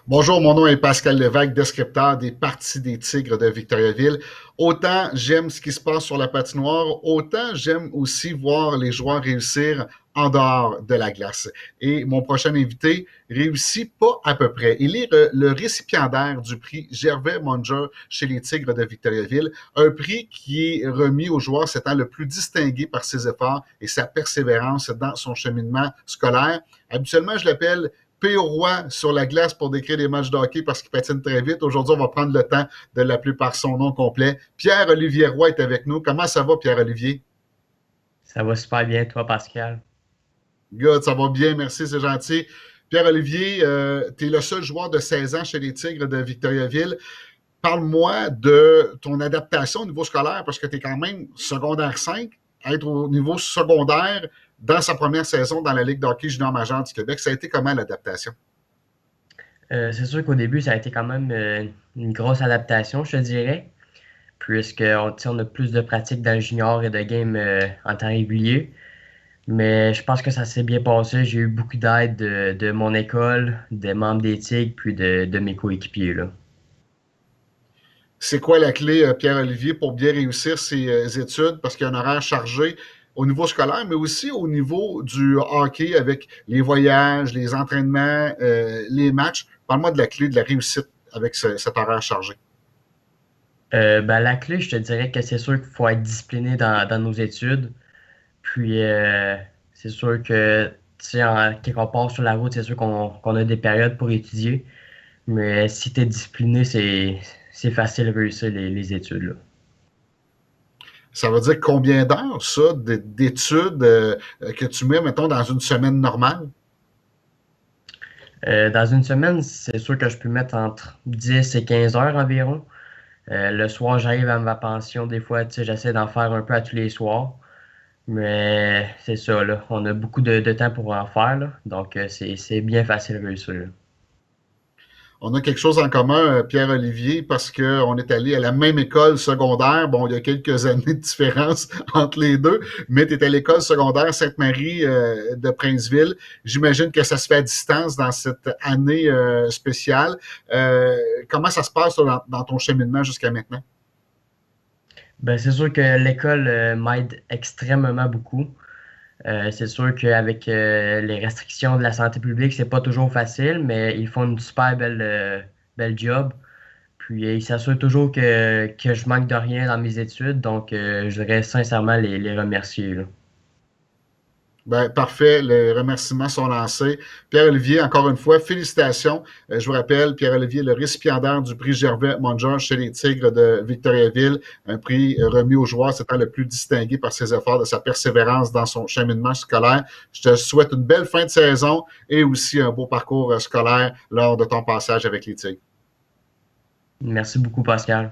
Bonjour, mon nom est Pascal Lévesque, descripteur des parties des Tigres de Victoriaville. Autant j'aime ce qui se passe sur la patinoire, autant j'aime aussi voir les joueurs réussir en dehors de la glace. Et mon prochain invité réussit pas à peu près. Il est le récipiendaire du prix Gervais Munger chez les Tigres de Victoriaville, un prix qui est remis aux joueurs s'étant le plus distingué par ses efforts et sa persévérance dans son cheminement scolaire. Habituellement, je l'appelle P.O. Roy sur la glace pour décrire des matchs de hockey parce qu'il patine très vite. Aujourd'hui, on va prendre le temps de l'appeler par son nom complet. Pierre-Olivier Roy est avec nous. Comment ça va, Pierre-Olivier? Ça va super bien, toi, Pascal. Good, ça va bien, merci, c'est gentil. Pierre-Olivier, tu es le seul joueur de 16 ans chez les Tigres de Victoriaville. Parle-moi de ton adaptation au niveau scolaire parce que tu es quand même secondaire 5. Être au niveau secondaire dans sa première saison dans la Ligue de hockey junior majeur du Québec, ça a été comment l'adaptation? C'est sûr qu'au début, ça a été quand même une grosse adaptation, je te dirais, puisqu'on a plus de pratique dans le junior et de game en temps régulier. Mais je pense que ça s'est bien passé. J'ai eu beaucoup d'aide de mon école, des membres des Tigres, puis de mes coéquipiers, là. C'est quoi la clé, Pierre-Olivier, pour bien réussir ses études? Parce qu'il y a un horaire chargé au niveau scolaire, mais aussi au niveau du hockey avec les voyages, les entraînements, les matchs. Parle-moi de la clé de la réussite avec cet horaire chargé. La clé, je te dirais que c'est sûr qu'il faut être discipliné dans nos études. Puis, c'est sûr que, tu sais, quand on part sur la route, c'est sûr qu'on a des périodes pour étudier. Mais si tu es discipliné, c'est facile de réussir les études, là. Ça veut dire combien d'heures, ça, d'études que tu mets, mettons, dans une semaine normale? Dans une semaine, c'est sûr que je peux mettre entre 10 et 15 heures environ. Le soir, j'arrive à ma pension. Des fois, tu sais, j'essaie d'en faire un peu à tous les soirs. Mais c'est ça, là. On a beaucoup de temps pour en faire, là. Donc, c'est bien facile de réussir, là. On a quelque chose en commun, Pierre-Olivier, parce qu'on est allé à la même école secondaire. Bon, il y a quelques années de différence entre les deux, mais tu es à l'école secondaire Sainte-Marie de Princeville. J'imagine que ça se fait à distance dans cette année spéciale. Comment ça se passe dans ton cheminement jusqu'à maintenant? Ben, c'est sûr que l'école m'aide extrêmement beaucoup. C'est sûr qu'avec les restrictions de la santé publique, c'est pas toujours facile, mais ils font une super belle job. Puis ils s'assurent toujours que je manque de rien dans mes études, donc je voudrais sincèrement les remercier, là. Ben, parfait, les remerciements sont lancés. Pierre-Olivier, encore une fois, félicitations. Je vous rappelle, Pierre-Olivier, le récipiendaire du prix Gervais Munger chez les Tigres de Victoriaville, un prix remis aux joueurs, c'était le plus distingué par ses efforts, de sa persévérance dans son cheminement scolaire. Je te souhaite une belle fin de saison et aussi un beau parcours scolaire lors de ton passage avec les Tigres. Merci beaucoup, Pascal.